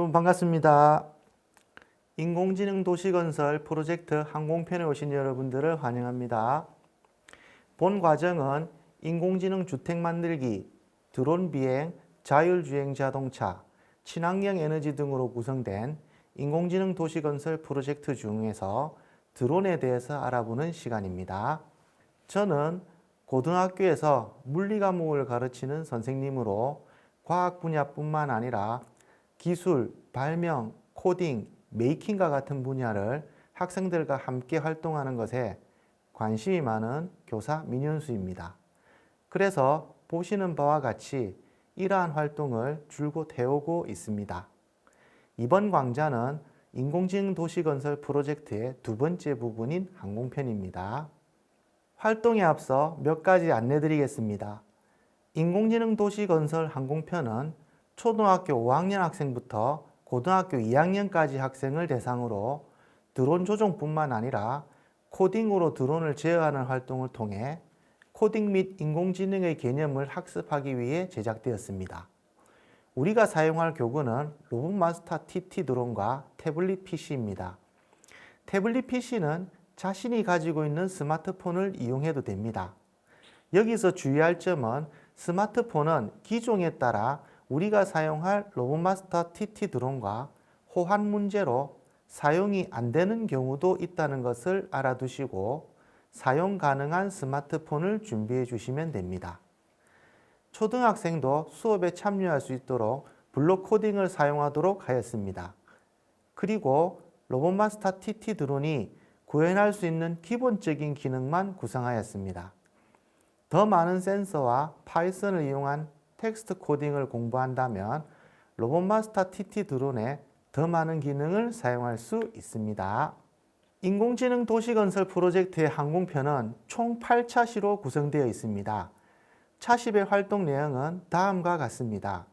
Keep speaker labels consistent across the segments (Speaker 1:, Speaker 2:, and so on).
Speaker 1: 여러분 반갑습니다. 인공지능 도시건설 프로젝트 항공편에 오신 여러분들을 환영합니다. 본 과정은 인공지능 주택 만들기, 드론 비행, 자율주행 자동차, 친환경 에너지 등으로 구성된 인공지능 도시건설 프로젝트 중에서 드론에 대해서 알아보는 시간입니다. 저는 고등학교에서 물리 과목을 가르치는 선생님으로 과학 분야뿐만 아니라 기술, 발명, 코딩, 메이킹과 같은 분야를 학생들과 함께 활동하는 것에 관심이 많은 교사 민현수입니다. 그래서 보시는 바와 같이 이러한 활동을 줄곧 해오고 있습니다. 이번 강좌는 인공지능 도시건설 프로젝트의 두 번째 부분인 항공편입니다. 활동에 앞서 몇 가지 안내드리겠습니다. 인공지능 도시건설 항공편은 초등학교 5학년 학생부터 고등학교 2학년까지 학생을 대상으로 드론 조종뿐만 아니라 코딩으로 드론을 제어하는 활동을 통해 코딩 및 인공지능의 개념을 학습하기 위해 제작되었습니다. 우리가 사용할 교구는 로봇마스터 TT 드론과 태블릿 PC입니다. 태블릿 PC는 자신이 가지고 있는 스마트폰을 이용해도 됩니다. 여기서 주의할 점은 스마트폰은 기종에 따라 우리가 사용할 로봇마스터 TT 드론과 호환 문제로 사용이 안 되는 경우도 있다는 것을 알아두시고 사용 가능한 스마트폰을 준비해 주시면 됩니다. 초등학생도 수업에 참여할 수 있도록 블록 코딩을 사용하도록 하였습니다. 그리고 로봇마스터 TT 드론이 구현할 수 있는 기본적인 기능만 구성하였습니다. 더 많은 센서와 파이썬을 이용한 텍스트 코딩을 공부한다면 로봇마스터 TT 드론에 더 많은 기능을 사용할 수 있습니다. 인공지능 도시건설 프로젝트의 항공편은 총 8차시로 구성되어 있습니다. 차시의 활동 내용은 다음과 같습니다.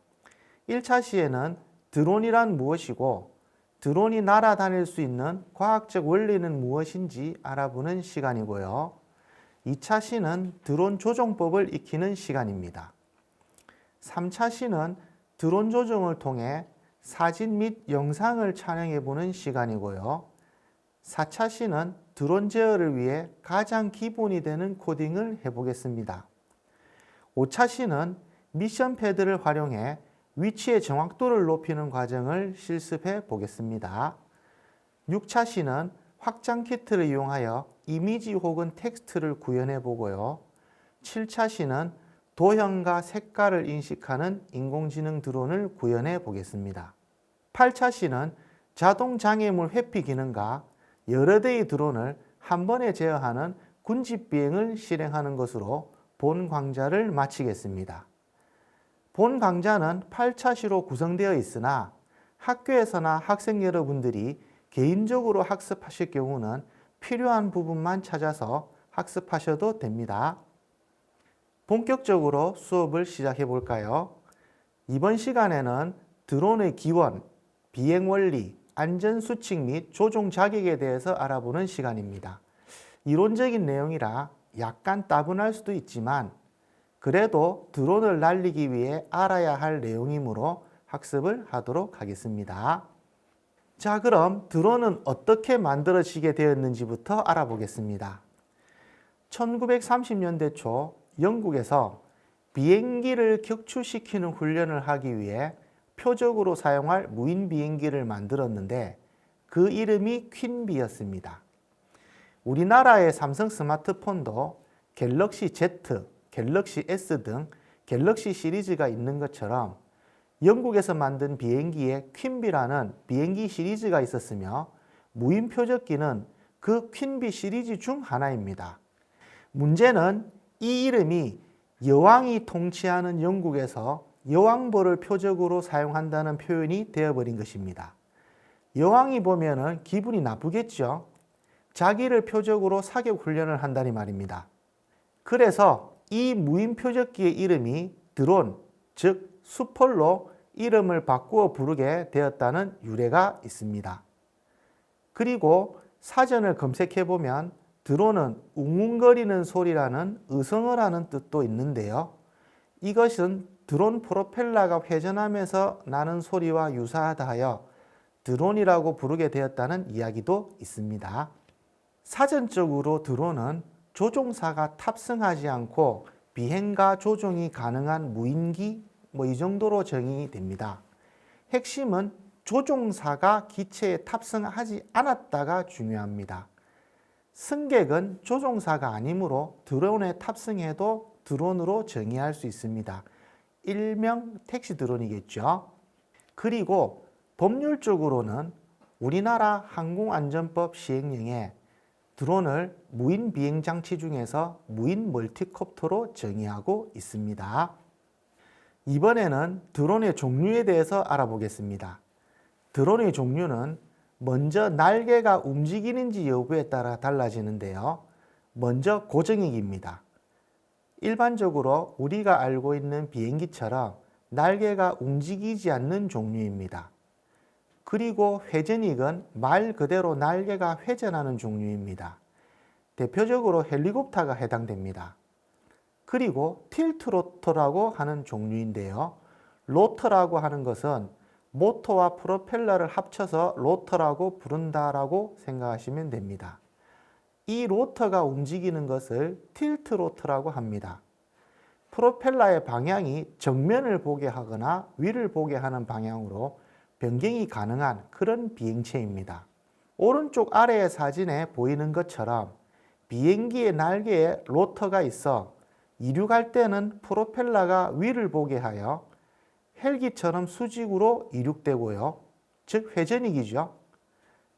Speaker 1: 1차시에는 드론이란 무엇이고 드론이 날아다닐 수 있는 과학적 원리는 무엇인지 알아보는 시간이고요. 2차시는 드론 조종법을 익히는 시간입니다. 3차시는 드론 조종을 통해 사진 및 영상을 촬영해 보는 시간이고요. 4차시는 드론 제어를 위해 가장 기본이 되는 코딩을 해보겠습니다. 5차시는 미션 패드를 활용해 위치의 정확도를 높이는 과정을 실습해 보겠습니다. 6차시는 확장 키트를 이용하여 이미지 혹은 텍스트를 구현해 보고요. 7차시는 도형과 색깔을 인식하는 인공지능 드론을 구현해 보겠습니다. 8차시는 자동 장애물 회피 기능과 여러 대의 드론을 한 번에 제어하는 군집 비행을 실행하는 것으로 본 강좌를 마치겠습니다. 본 강좌는 8차시로 구성되어 있으나 학교에서나 학생 여러분들이 개인적으로 학습하실 경우는 필요한 부분만 찾아서 학습하셔도 됩니다. 본격적으로 수업을 시작해 볼까요? 이번 시간에는 드론의 기원, 비행 원리, 안전 수칙 및 조종 자격에 대해서 알아보는 시간입니다. 이론적인 내용이라 약간 따분할 수도 있지만 그래도 드론을 날리기 위해 알아야 할 내용이므로 학습을 하도록 하겠습니다. 자, 그럼 드론은 어떻게 만들어지게 되었는지부터 알아보겠습니다. 1930년대 초 영국에서 비행기를 격추시키는 훈련을 하기 위해 표적으로 사용할 무인 비행기를 만들었는데 그 이름이 퀸비였습니다. 우리나라의 삼성 스마트폰도 갤럭시 Z, 갤럭시 S 등 갤럭시 시리즈가 있는 것처럼 영국에서 만든 비행기에 퀸비라는 비행기 시리즈가 있었으며 무인 표적기는 그 퀸비 시리즈 중 하나입니다. 문제는 이 이름이 여왕이 통치하는 영국에서 여왕벌을 표적으로 사용한다는 표현이 되어버린 것입니다. 여왕이 보면은 기분이 나쁘겠죠. 자기를 표적으로 사격 훈련을 한다니 말입니다. 그래서 이 무인 표적기의 이름이 드론, 즉 수폴로 이름을 바꾸어 부르게 되었다는 유래가 있습니다. 그리고 사전을 검색해 보면 드론은 웅웅거리는 소리라는 의성어라는 뜻도 있는데요. 이것은 드론 프로펠러가 회전하면서 나는 소리와 유사하다 하여 드론이라고 부르게 되었다는 이야기도 있습니다. 사전적으로 드론은 조종사가 탑승하지 않고 비행과 조종이 가능한 무인기 이 정도로 정의됩니다. 핵심은 조종사가 기체에 탑승하지 않았다가 중요합니다. 승객은 조종사가 아니므로 드론에 탑승해도 드론으로 정의할 수 있습니다. 일명 택시 드론이겠죠. 그리고 법률적으로는 우리나라 항공안전법 시행령에 드론을 무인 비행 장치 중에서 무인 멀티콥터로 정의하고 있습니다. 이번에는 드론의 종류에 대해서 알아보겠습니다. 드론의 종류는 먼저 날개가 움직이는지 여부에 따라 달라지는데요. 먼저 고정익입니다. 일반적으로 우리가 알고 있는 비행기처럼 날개가 움직이지 않는 종류입니다. 그리고 회전익은 말 그대로 날개가 회전하는 종류입니다. 대표적으로 헬리콥터가 해당됩니다. 그리고 틸트 로터라고 하는 종류인데요. 로터라고 하는 것은 모터와 프로펠러를 합쳐서 로터라고 부른다라고 생각하시면 됩니다. 이 로터가 움직이는 것을 틸트 로터라고 합니다. 프로펠러의 방향이 정면을 보게 하거나 위를 보게 하는 방향으로 변경이 가능한 그런 비행체입니다. 오른쪽 아래의 사진에 보이는 것처럼 비행기의 날개에 로터가 있어 이륙할 때는 프로펠러가 위를 보게 하여 헬기처럼 수직으로 이륙되고요. 즉 회전익이죠.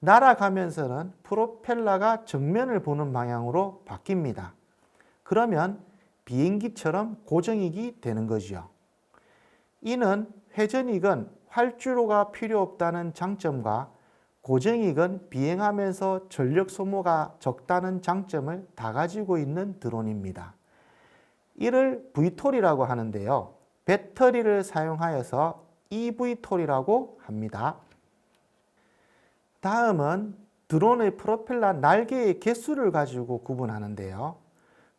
Speaker 1: 날아가면서는 프로펠러가 정면을 보는 방향으로 바뀝니다. 그러면 비행기처럼 고정익이 되는 거죠. 이는 회전익은 활주로가 필요 없다는 장점과 고정익은 비행하면서 전력 소모가 적다는 장점을 다 가지고 있는 드론입니다. 이를 VTOL이라고 하는데요. 배터리를 사용하여서 eVTOL이라고 합니다. 다음은 드론의 프로펠러 날개의 개수를 가지고 구분하는데요.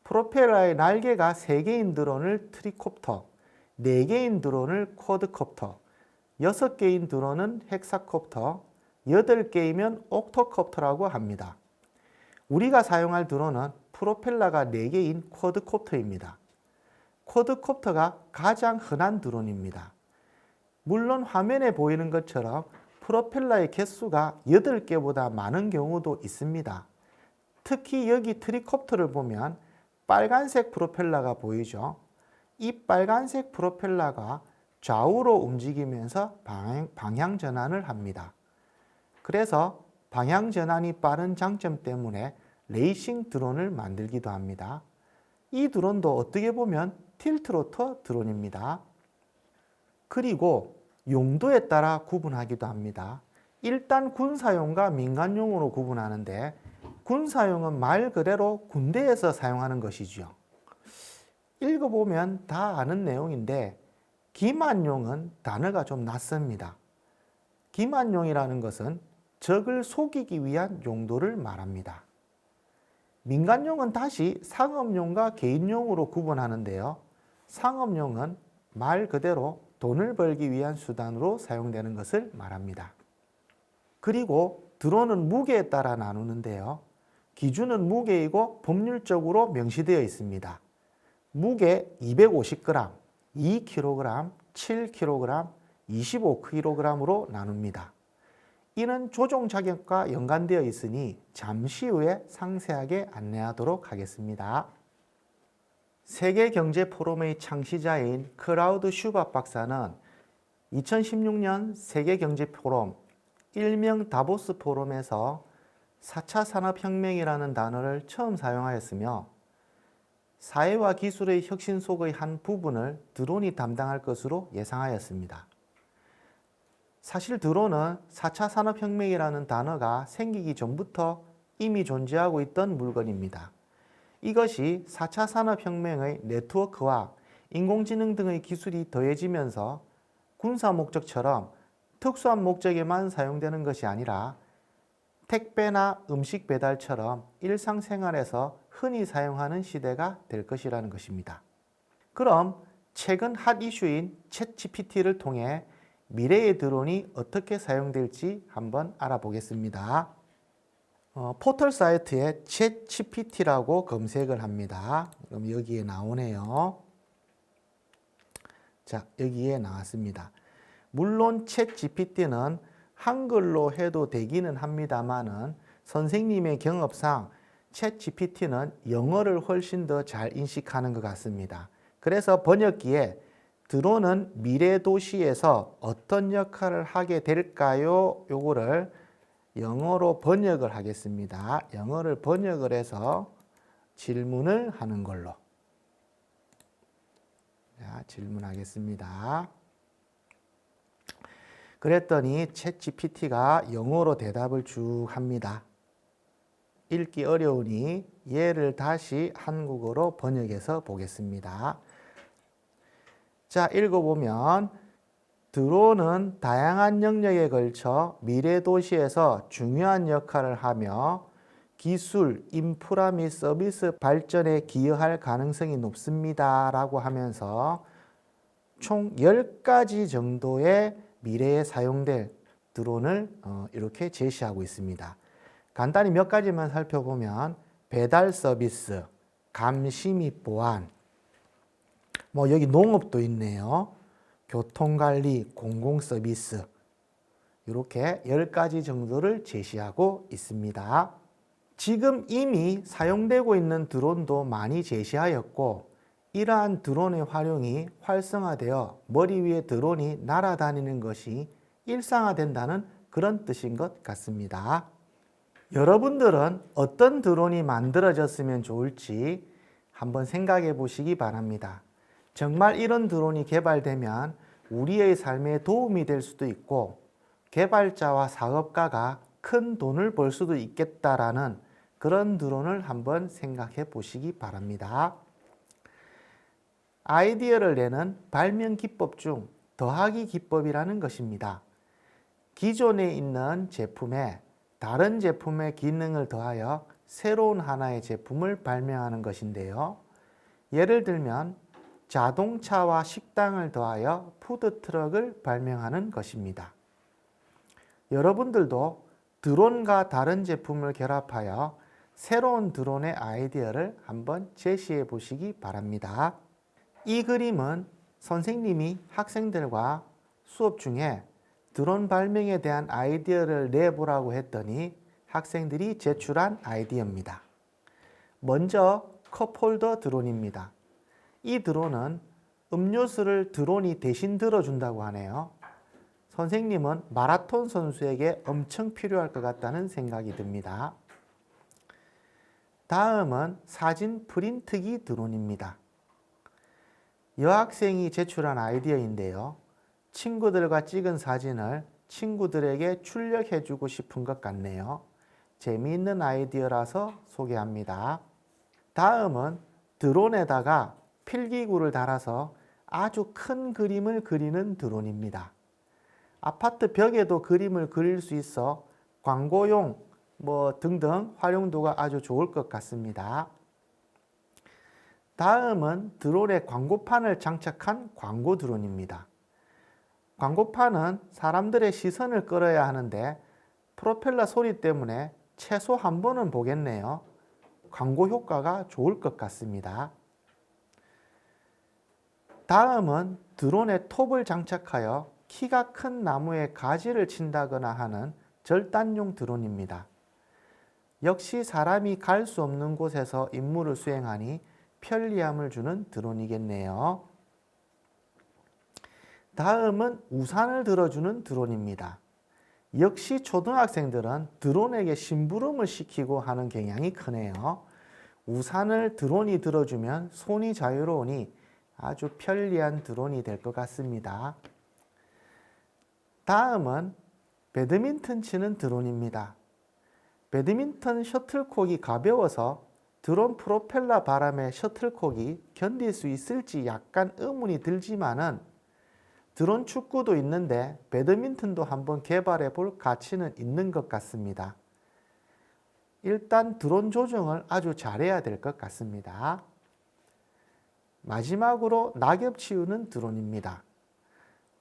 Speaker 1: 프로펠러의 날개가 3개인 드론을 트리콥터, 4개인 드론을 쿼드콥터, 6개인 드론은 헥사콥터, 8개이면 옥토콥터라고 합니다. 우리가 사용할 드론은 프로펠러가 4개인 쿼드콥터입니다. 쿼드콥터가 가장 흔한 드론입니다. 물론 화면에 보이는 것처럼 프로펠러의 개수가 8개보다 많은 경우도 있습니다. 특히 여기 트리콥터를 보면 빨간색 프로펠러가 보이죠? 이 빨간색 프로펠러가 좌우로 움직이면서 방향 전환을 합니다. 그래서 방향 전환이 빠른 장점 때문에 레이싱 드론을 만들기도 합니다. 이 드론도 어떻게 보면 틸트 로터 드론입니다. 그리고 용도에 따라 구분하기도 합니다. 일단 군사용과 민간용으로 구분하는데 군사용은 말 그대로 군대에서 사용하는 것이죠. 읽어보면 다 아는 내용인데 기만용은 단어가 좀 낯섭니다. 기만용이라는 것은 적을 속이기 위한 용도를 말합니다. 민간용은 다시 상업용과 개인용으로 구분하는데요. 상업용은 말 그대로 돈을 벌기 위한 수단으로 사용되는 것을 말합니다. 그리고 드론은 무게에 따라 나누는데요. 기준은 무게이고 법률적으로 명시되어 있습니다. 무게 250g, 2kg, 7kg, 25kg으로 나눕니다. 이는 조종 자격과 연관되어 있으니 잠시 후에 상세하게 안내하도록 하겠습니다. 세계경제 포럼의 창시자인 클라우드 슈밥 박사는 2016년 세계경제 포럼, 일명 다보스 포럼에서 4차 산업혁명이라는 단어를 처음 사용하였으며 사회와 기술의 혁신 속의 한 부분을 드론이 담당할 것으로 예상하였습니다. 사실 드론은 4차 산업혁명이라는 단어가 생기기 전부터 이미 존재하고 있던 물건입니다. 이것이 4차 산업혁명의 네트워크와 인공지능 등의 기술이 더해지면서 군사 목적처럼 특수한 목적에만 사용되는 것이 아니라 택배나 음식 배달처럼 일상생활에서 흔히 사용하는 시대가 될 것이라는 것입니다. 그럼 최근 핫 이슈인 챗GPT를 통해 미래의 드론이 어떻게 사용될지 한번 알아보겠습니다. 포털 사이트에 챗GPT라고 검색을 합니다. 그럼 여기에 나오네요. 자, 여기에 나왔습니다. 물론 챗GPT는 한글로 해도 되기는 합니다만은 선생님의 경험상 챗GPT는 영어를 훨씬 더 잘 인식하는 것 같습니다. 그래서 번역기에 드론은 미래 도시에서 어떤 역할을 하게 될까요? 요거를 영어로 번역을 하겠습니다. 영어를 번역을 해서 질문을 하는 걸로. 자, 질문하겠습니다. 그랬더니 챗GPT가 영어로 대답을 쭉 합니다. 읽기 어려우니 얘를 다시 한국어로 번역해서 보겠습니다. 자, 읽어보면 드론은 다양한 영역에 걸쳐 미래 도시에서 중요한 역할을 하며 기술, 인프라 및 서비스 발전에 기여할 가능성이 높습니다. 라고 하면서 총 10가지 정도의 미래에 사용될 드론을 이렇게 제시하고 있습니다. 간단히 몇 가지만 살펴보면 배달 서비스, 감시 및 보안, 여기 농업도 있네요. 교통관리, 공공서비스 이렇게 10가지 정도를 제시하고 있습니다. 지금 이미 사용되고 있는 드론도 많이 제시하였고 이러한 드론의 활용이 활성화되어 머리 위에 드론이 날아다니는 것이 일상화된다는 그런 뜻인 것 같습니다. 여러분들은 어떤 드론이 만들어졌으면 좋을지 한번 생각해 보시기 바랍니다. 정말 이런 드론이 개발되면 우리의 삶에 도움이 될 수도 있고 개발자와 사업가가 큰 돈을 벌 수도 있겠다라는 그런 드론을 한번 생각해 보시기 바랍니다. 아이디어를 내는 발명 기법 중 더하기 기법이라는 것입니다. 기존에 있는 제품에 다른 제품의 기능을 더하여 새로운 하나의 제품을 발명하는 것인데요. 예를 들면 자동차와 식당을 더하여 푸드트럭을 발명하는 것입니다. 여러분들도 드론과 다른 제품을 결합하여 새로운 드론의 아이디어를 한번 제시해 보시기 바랍니다. 이 그림은 선생님이 학생들과 수업 중에 드론 발명에 대한 아이디어를 내보라고 했더니 학생들이 제출한 아이디어입니다. 먼저 컵홀더 드론입니다. 이 드론은 음료수를 드론이 대신 들어준다고 하네요. 선생님은 마라톤 선수에게 엄청 필요할 것 같다는 생각이 듭니다. 다음은 사진 프린트기 드론입니다. 여학생이 제출한 아이디어인데요. 친구들과 찍은 사진을 친구들에게 출력해주고 싶은 것 같네요. 재미있는 아이디어라서 소개합니다. 다음은 드론에다가 필기구를 달아서 아주 큰 그림을 그리는 드론입니다. 아파트 벽에도 그림을 그릴 수 있어 광고용 등등 활용도가 아주 좋을 것 같습니다. 다음은 드론에 광고판을 장착한 광고 드론입니다. 광고판은 사람들의 시선을 끌어야 하는데 프로펠러 소리 때문에 최소 한 번은 보겠네요. 광고 효과가 좋을 것 같습니다. 다음은 드론에 톱을 장착하여 키가 큰 나무에 가지를 친다거나 하는 절단용 드론입니다. 역시 사람이 갈 수 없는 곳에서 임무를 수행하니 편리함을 주는 드론이겠네요. 다음은 우산을 들어주는 드론입니다. 역시 초등학생들은 드론에게 심부름을 시키고 하는 경향이 크네요. 우산을 드론이 들어주면 손이 자유로우니 아주 편리한 드론이 될 것 같습니다. 다음은 배드민턴 치는 드론입니다. 배드민턴 셔틀콕이 가벼워서 드론 프로펠러 바람에 셔틀콕이 견딜 수 있을지 약간 의문이 들지만은 드론 축구도 있는데 배드민턴도 한번 개발해 볼 가치는 있는 것 같습니다. 일단 드론 조정을 아주 잘해야 될 것 같습니다. 마지막으로 낙엽 치우는 드론입니다.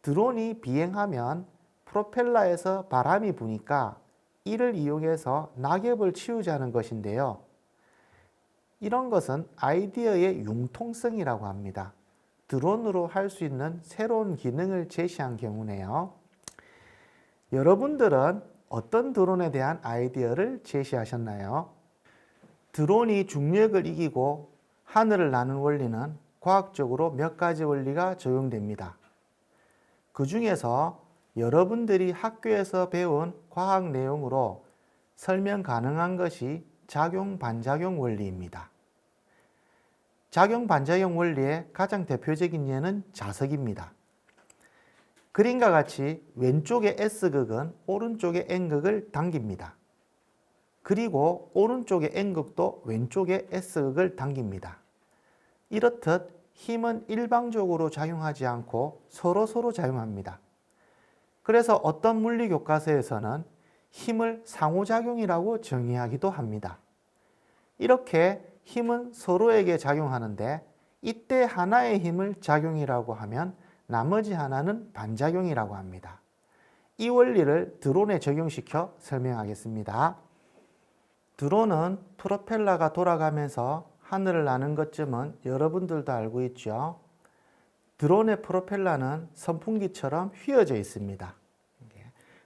Speaker 1: 드론이 비행하면 프로펠러에서 바람이 부니까 이를 이용해서 낙엽을 치우자는 것인데요. 이런 것은 아이디어의 융통성이라고 합니다. 드론으로 할 수 있는 새로운 기능을 제시한 경우네요. 여러분들은 어떤 드론에 대한 아이디어를 제시하셨나요? 드론이 중력을 이기고 하늘을 나는 원리는 과학적으로 몇 가지 원리가 적용됩니다. 그 중에서 여러분들이 학교에서 배운 과학 내용으로 설명 가능한 것이 작용-반작용 원리입니다. 작용-반작용 원리의 가장 대표적인 예는 자석입니다. 그림과 같이 왼쪽의 S극은 오른쪽의 N극을 당깁니다. 그리고 오른쪽의 N극도 왼쪽의 S극을 당깁니다. 이렇듯 힘은 일방적으로 작용하지 않고 서로 작용합니다. 그래서 어떤 물리 교과서에서는 힘을 상호작용이라고 정의하기도 합니다. 이렇게 힘은 서로에게 작용하는데 이때 하나의 힘을 작용이라고 하면 나머지 하나는 반작용이라고 합니다. 이 원리를 드론에 적용시켜 설명하겠습니다. 드론은 프로펠러가 돌아가면서 하늘을 나는 것쯤은 여러분들도 알고 있죠. 드론의 프로펠러는 선풍기처럼 휘어져 있습니다.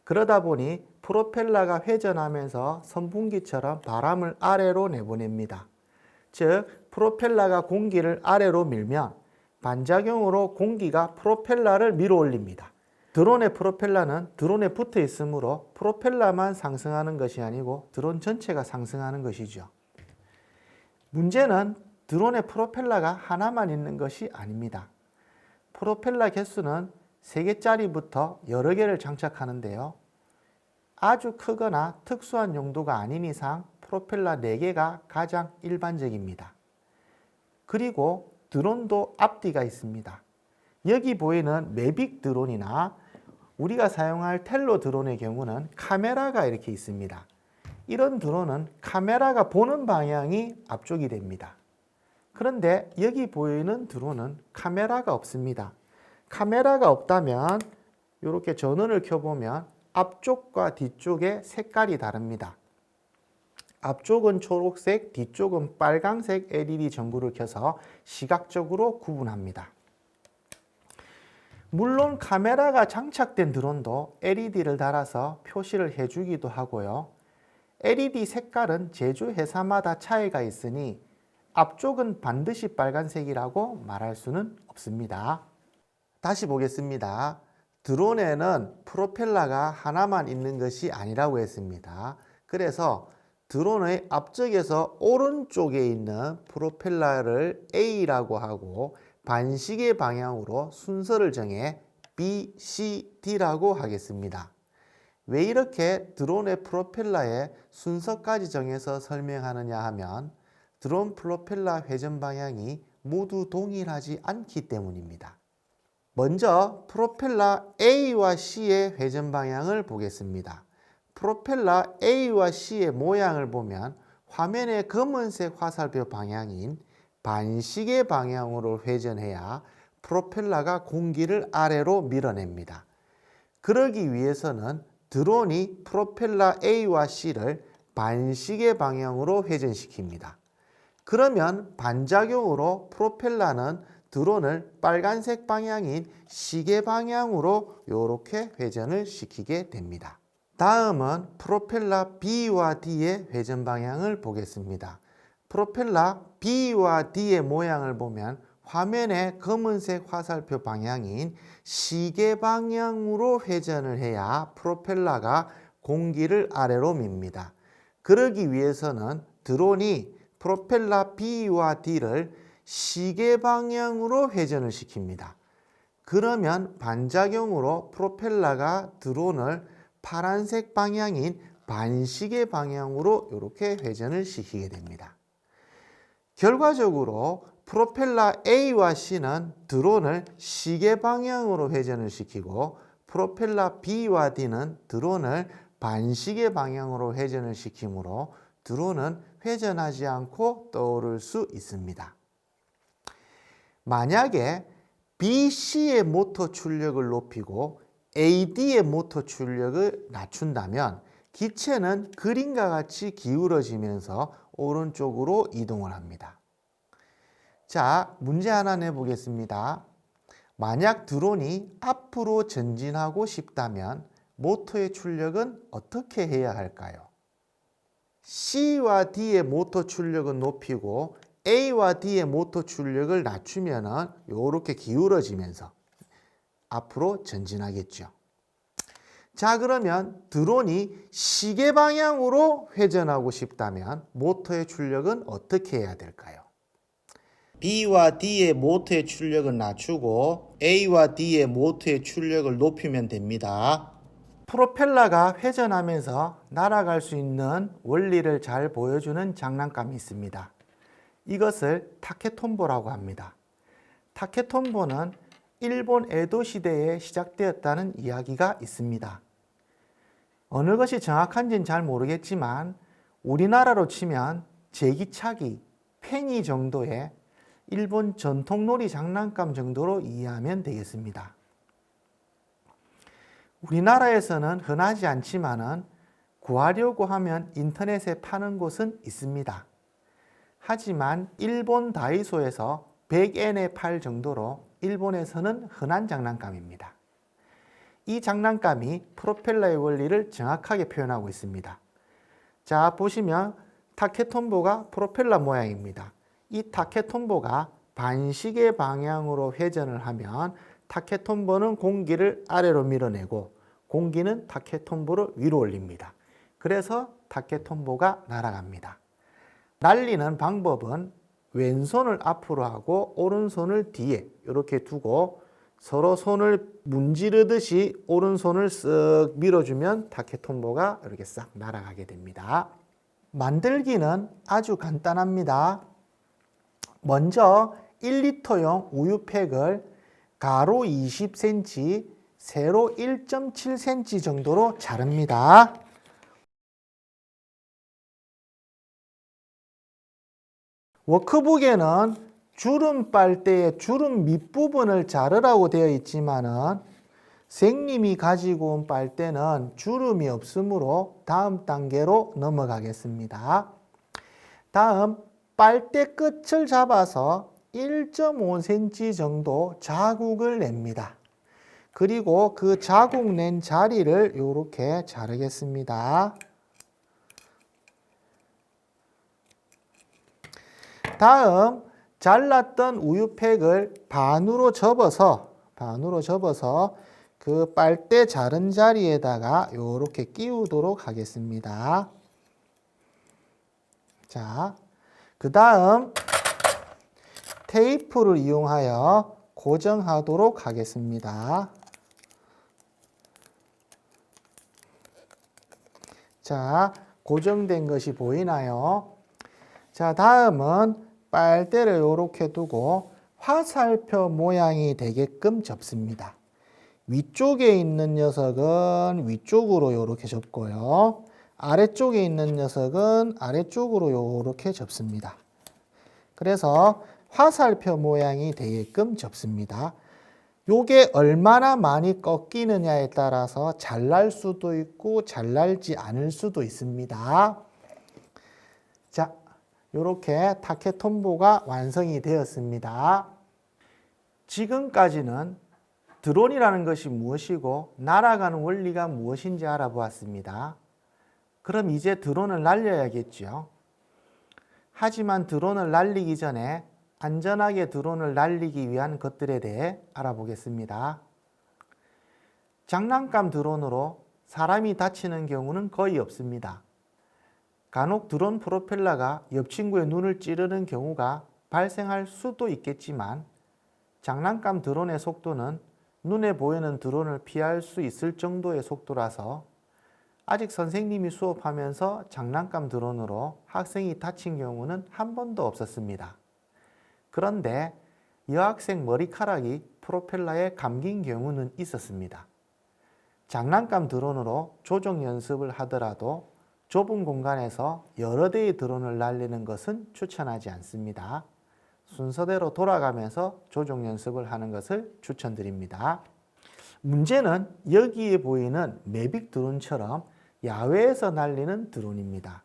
Speaker 1: 그러다 보니 프로펠러가 회전하면서 선풍기처럼 바람을 아래로 내보냅니다. 즉, 프로펠러가 공기를 아래로 밀면 반작용으로 공기가 프로펠러를 밀어 올립니다. 드론의 프로펠러는 드론에 붙어 있으므로 프로펠러만 상승하는 것이 아니고 드론 전체가 상승하는 것이죠. 문제는 드론의 프로펠러가 하나만 있는 것이 아닙니다. 프로펠러 개수는 3개짜리부터 여러 개를 장착하는데요. 아주 크거나 특수한 용도가 아닌 이상 프로펠러 4개가 가장 일반적입니다. 그리고 드론도 앞뒤가 있습니다. 여기 보이는 매빅 드론이나 우리가 사용할 텔로 드론의 경우는 카메라가 이렇게 있습니다. 이런 드론은 카메라가 보는 방향이 앞쪽이 됩니다. 그런데 여기 보이는 드론은 카메라가 없습니다. 카메라가 없다면 이렇게 전원을 켜보면 앞쪽과 뒤쪽의 색깔이 다릅니다. 앞쪽은 초록색, 뒤쪽은 빨강색 LED 전구를 켜서 시각적으로 구분합니다. 물론 카메라가 장착된 드론도 LED를 달아서 표시를 해주기도 하고요. LED 색깔은 제조회사마다 차이가 있으니 앞쪽은 반드시 빨간색이라고 말할 수는 없습니다. 다시 보겠습니다. 드론에는 프로펠러가 하나만 있는 것이 아니라고 했습니다. 그래서 드론의 앞쪽에서 오른쪽에 있는 프로펠러를 A라고 하고 반시계 방향으로 순서를 정해 B, C, D라고 하겠습니다. 왜 이렇게 드론의 프로펠러의 순서까지 정해서 설명하느냐 하면 드론 프로펠러 회전 방향이 모두 동일하지 않기 때문입니다. 먼저 프로펠러 A와 C의 회전 방향을 보겠습니다. 프로펠러 A와 C의 모양을 보면 화면의 검은색 화살표 방향인 반시계 방향으로 회전해야 프로펠러가 공기를 아래로 밀어냅니다. 그러기 위해서는 드론이 프로펠러 A와 C를 반시계 방향으로 회전시킵니다. 그러면 반작용으로 프로펠러는 드론을 빨간색 방향인 시계 방향으로 이렇게 회전을 시키게 됩니다. 다음은 프로펠러 B와 D의 회전 방향을 보겠습니다. 프로펠러 B와 D의 모양을 보면 화면의 검은색 화살표 방향인 시계 방향으로 회전을 해야 프로펠러가 공기를 아래로 밉니다. 그러기 위해서는 드론이 프로펠러 B와 D를 시계 방향으로 회전을 시킵니다. 그러면 반작용으로 프로펠러가 드론을 파란색 방향인 반시계 방향으로 이렇게 회전을 시키게 됩니다. 결과적으로 프로펠러 A와 C는 드론을 시계 방향으로 회전을 시키고 프로펠러 B와 D는 드론을 반시계 방향으로 회전을 시키므로 드론은 회전하지 않고 떠오를 수 있습니다. 만약에 BC의 모터 출력을 높이고 AD의 모터 출력을 낮춘다면 기체는 그림과 같이 기울어지면서 오른쪽으로 이동을 합니다. 자, 문제 하나 내보겠습니다. 만약 드론이 앞으로 전진하고 싶다면 모터의 출력은 어떻게 해야 할까요? C와 D의 모터 출력은 높이고 A와 D의 모터 출력을 낮추면은 이렇게 기울어지면서 앞으로 전진하겠죠. 자, 그러면 드론이 시계 방향으로 회전하고 싶다면 모터의 출력은 어떻게 해야 될까요? B와 D의 모터의 출력을 낮추고 A와 D의 모터의 출력을 높이면 됩니다. 프로펠러가 회전하면서 날아갈 수 있는 원리를 잘 보여주는 장난감이 있습니다. 이것을 타케톤보라고 합니다. 타케톤보는 일본 에도 시대에 시작되었다는 이야기가 있습니다. 어느 것이 정확한지는 잘 모르겠지만 우리나라로 치면 제기차기, 팽이 정도의 일본 전통놀이 장난감 정도로 이해하면 되겠습니다. 우리나라에서는 흔하지 않지만은 구하려고 하면 인터넷에 파는 곳은 있습니다. 하지만 일본 다이소에서 100엔에 팔 정도로 일본에서는 흔한 장난감입니다. 이 장난감이 프로펠러의 원리를 정확하게 표현하고 있습니다. 자, 보시면 타케톤보가 프로펠러 모양입니다. 이 타케톤보가 반시계 방향으로 회전을 하면 타케톤보는 공기를 아래로 밀어내고 공기는 타케톤보를 위로 올립니다. 그래서 타케톤보가 날아갑니다. 날리는 방법은 왼손을 앞으로 하고 오른손을 뒤에 이렇게 두고 서로 손을 문지르듯이 오른손을 쓱 밀어주면 타케톤보가 이렇게 싹 날아가게 됩니다. 만들기는 아주 간단합니다. 먼저 1리터용 우유팩을 가로 20cm, 세로 1.7cm 정도로 자릅니다. 워크북에는 주름 빨대의 주름 밑부분을 자르라고 되어 있지만은 선생님이 가지고 온 빨대는 주름이 없으므로 다음 단계로 넘어가겠습니다. 다음 빨대 끝을 잡아서 1.5cm 정도 자국을 냅니다. 그리고 그 자국 낸 자리를 이렇게 자르겠습니다. 다음 잘랐던 우유팩을 반으로 접어서 그 빨대 자른 자리에다가 이렇게 끼우도록 하겠습니다. 자, 그 다음 테이프를 이용하여 고정하도록 하겠습니다. 자, 고정된 것이 보이나요? 자, 다음은 빨대를 이렇게 두고 화살표 모양이 되게끔 접습니다. 위쪽에 있는 녀석은 위쪽으로 이렇게 접고요. 아래쪽에 있는 녀석은 아래쪽으로 이렇게 접습니다. 그래서 화살표 모양이 되게끔 접습니다. 요게 얼마나 많이 꺾이느냐에 따라서 잘 날 수도 있고 잘 날지 않을 수도 있습니다. 자, 이렇게 타케톤보가 완성이 되었습니다. 지금까지는 드론이라는 것이 무엇이고 날아가는 원리가 무엇인지 알아보았습니다. 그럼 이제 드론을 날려야겠죠. 하지만 드론을 날리기 전에 안전하게 드론을 날리기 위한 것들에 대해 알아보겠습니다. 장난감 드론으로 사람이 다치는 경우는 거의 없습니다. 간혹 드론 프로펠러가 옆 친구의 눈을 찌르는 경우가 발생할 수도 있겠지만 장난감 드론의 속도는 눈에 보이는 드론을 피할 수 있을 정도의 속도라서 아직 선생님이 수업하면서 장난감 드론으로 학생이 다친 경우는 한 번도 없었습니다. 그런데 여학생 머리카락이 프로펠러에 감긴 경우는 있었습니다. 장난감 드론으로 조종 연습을 하더라도 좁은 공간에서 여러 대의 드론을 날리는 것은 추천하지 않습니다. 순서대로 돌아가면서 조종 연습을 하는 것을 추천드립니다. 문제는 여기에 보이는 매빅 드론처럼 야외에서 날리는 드론입니다.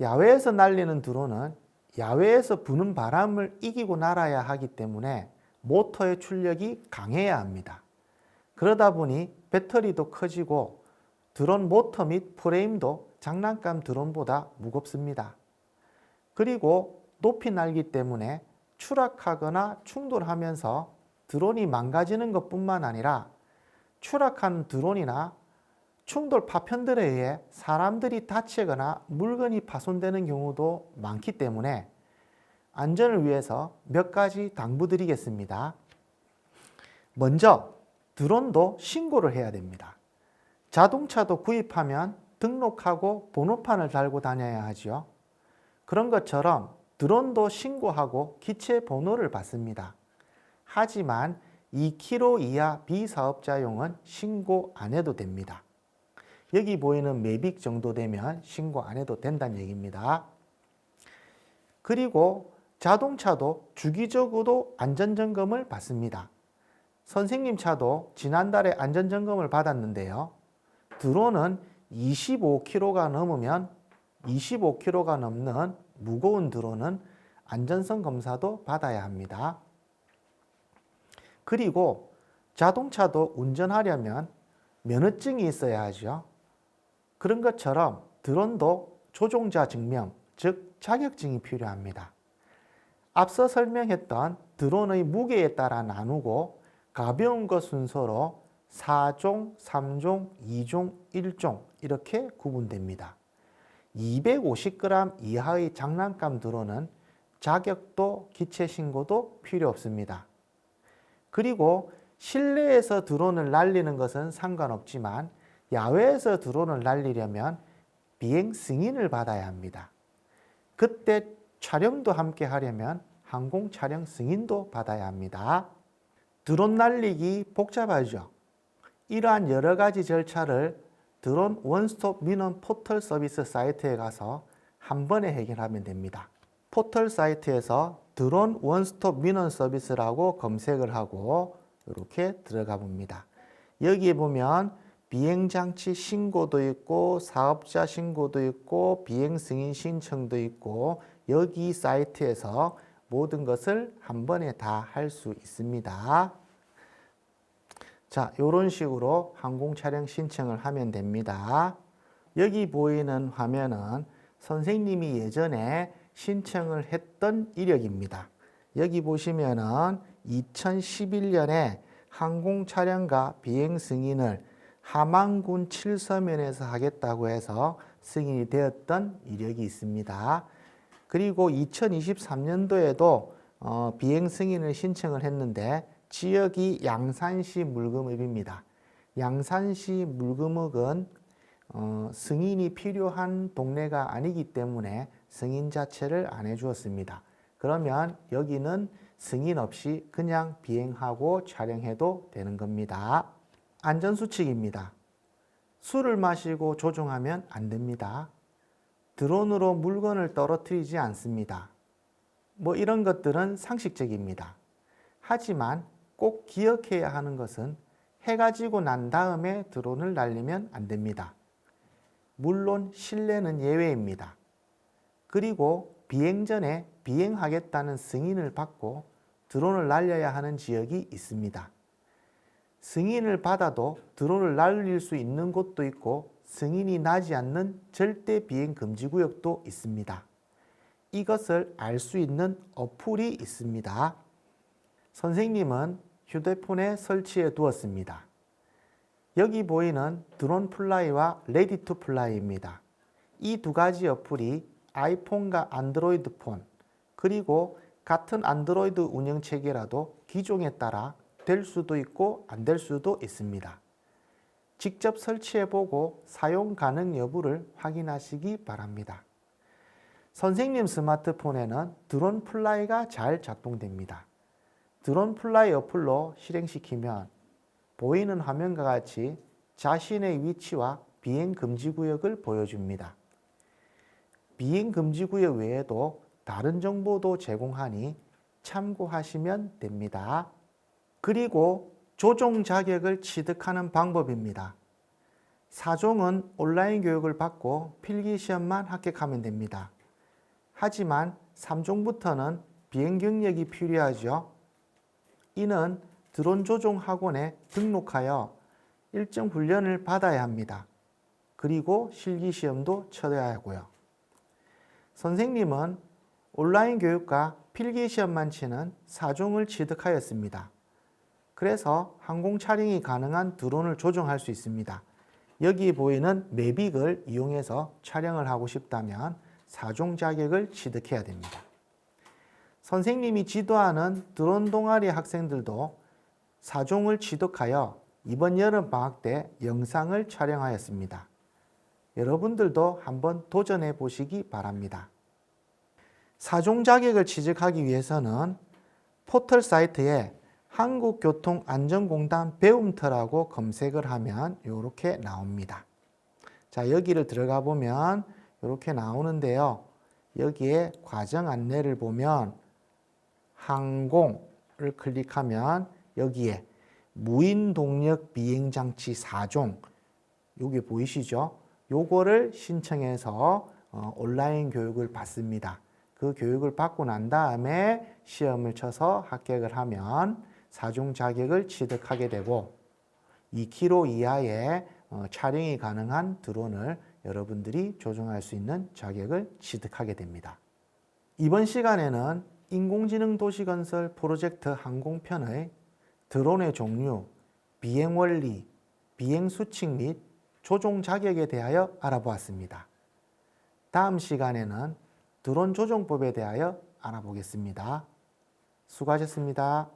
Speaker 1: 야외에서 날리는 드론은 야외에서 부는 바람을 이기고 날아야 하기 때문에 모터의 출력이 강해야 합니다. 그러다 보니 배터리도 커지고 드론 모터 및 프레임도 장난감 드론보다 무겁습니다. 그리고 높이 날기 때문에 추락하거나 충돌하면서 드론이 망가지는 것뿐만 아니라 추락한 드론이나 충돌 파편들에 의해 사람들이 다치거나 물건이 파손되는 경우도 많기 때문에 안전을 위해서 몇 가지 당부드리겠습니다. 먼저 드론도 신고를 해야 됩니다. 자동차도 구입하면 등록하고 번호판을 달고 다녀야 하죠. 그런 것처럼 드론도 신고하고 기체 번호를 받습니다. 하지만 2km 이하 비사업자용은 신고 안 해도 됩니다. 여기 보이는 매빅 정도 되면 신고 안 해도 된다는 얘기입니다. 그리고 자동차도 주기적으로 안전점검을 받습니다. 선생님 차도 지난달에 안전점검을 받았는데요. 드론은 25kg가 넘으면 25kg가 넘는 무거운 드론은 안전성 검사도 받아야 합니다. 그리고 자동차도 운전하려면 면허증이 있어야 하죠. 그런 것처럼 드론도 조종자 증명, 즉 자격증이 필요합니다. 앞서 설명했던 드론의 무게에 따라 나누고 가벼운 것 순서로 4종, 3종, 2종, 1종 이렇게 구분됩니다. 250g 이하의 장난감 드론은 자격도 기체 신고도 필요 없습니다. 그리고 실내에서 드론을 날리는 것은 상관없지만 야외에서 드론을 날리려면 비행 승인을 받아야 합니다. 그때 촬영도 함께 하려면 항공 촬영 승인도 받아야 합니다. 드론 날리기 복잡하죠. 이러한 여러 가지 절차를 드론 원스톱 민원 포털 서비스 사이트에 가서 한 번에 해결하면 됩니다. 포털 사이트에서 드론 원스톱 민원 서비스라고 검색을 하고 이렇게 들어가 봅니다. 여기에 보면 비행장치 신고도 있고 사업자 신고도 있고 비행승인 신청도 있고 여기 사이트에서 모든 것을 한 번에 다 할 수 있습니다. 자, 이런 식으로 항공 촬영 신청을 하면 됩니다. 여기 보이는 화면은 선생님이 예전에 신청을 했던 이력입니다. 여기 보시면은 2011년에 항공 촬영과 비행 승인을 함안군 7서면에서 하겠다고 해서 승인이 되었던 이력이 있습니다. 그리고 2023년도에도 비행 승인을 신청을 했는데 지역이 양산시 물금읍입니다. 양산시 물금읍은 승인이 필요한 동네가 아니기 때문에 승인 자체를 안 해주었습니다. 그러면 여기는 승인 없이 그냥 비행하고 촬영해도 되는 겁니다. 안전수칙입니다. 술을 마시고 조종하면 안 됩니다. 드론으로 물건을 떨어뜨리지 않습니다. 이런 것들은 상식적입니다. 하지만 꼭 기억해야 하는 것은 해가 지고 난 다음에 드론을 날리면 안 됩니다. 물론 실내는 예외입니다. 그리고 비행 전에 비행하겠다는 승인을 받고 드론을 날려야 하는 지역이 있습니다. 승인을 받아도 드론을 날릴 수 있는 곳도 있고 승인이 나지 않는 절대 비행 금지 구역도 있습니다. 이것을 알 수 있는 어플이 있습니다. 선생님은 휴대폰에 설치해 두었습니다. 여기 보이는 드론 플라이와 레디 투 플라이입니다. 이 두 가지 어플이 아이폰과 안드로이드 폰, 그리고 같은 안드로이드 운영체계라도 기종에 따라 될 수도 있고 안 될 수도 있습니다. 직접 설치해보고 사용 가능 여부를 확인하시기 바랍니다. 선생님 스마트폰에는 드론 플라이가 잘 작동됩니다. 드론 플라이 어플로 실행시키면 보이는 화면과 같이 자신의 위치와 비행 금지 구역을 보여줍니다. 비행 금지 구역 외에도 다른 정보도 제공하니 참고하시면 됩니다. 그리고 조종 자격을 취득하는 방법입니다. 4종은 온라인 교육을 받고 필기시험만 합격하면 됩니다. 하지만 3종부터는 비행 경력이 필요하죠. 이는 드론 조종 학원에 등록하여 일정 훈련을 받아야 합니다. 그리고 실기시험도 쳐야 하고요. 선생님은 온라인 교육과 필기시험만 치는 4종을 취득하였습니다. 그래서 항공 촬영이 가능한 드론을 조종할 수 있습니다. 여기 보이는 매빅을 이용해서 촬영을 하고 싶다면 4종 자격을 취득해야 됩니다. 선생님이 지도하는 드론 동아리 학생들도 4종을 취득하여 이번 여름방학 때 영상을 촬영하였습니다. 여러분들도 한번 도전해 보시기 바랍니다. 4종 자격을 취득하기 위해서는 포털 사이트에 한국교통안전공단 배움터라고 검색을 하면 이렇게 나옵니다. 자, 여기를 들어가 보면 이렇게 나오는데요. 여기에 과정 안내를 보면 항공을 클릭하면 여기에 무인동력 비행장치 4종 여기 보이시죠? 요거를 신청해서 온라인 교육을 받습니다. 그 교육을 받고 난 다음에 시험을 쳐서 합격을 하면 4종 자격을 취득하게 되고 2km 이하의 촬영이 가능한 드론을 여러분들이 조종할 수 있는 자격을 취득하게 됩니다. 이번 시간에는 인공지능 도시건설 프로젝트 항공편의 드론의 종류, 비행 원리, 비행 수칙 및 조종 자격에 대하여 알아보았습니다. 다음 시간에는 드론 조종법에 대하여 알아보겠습니다. 수고하셨습니다.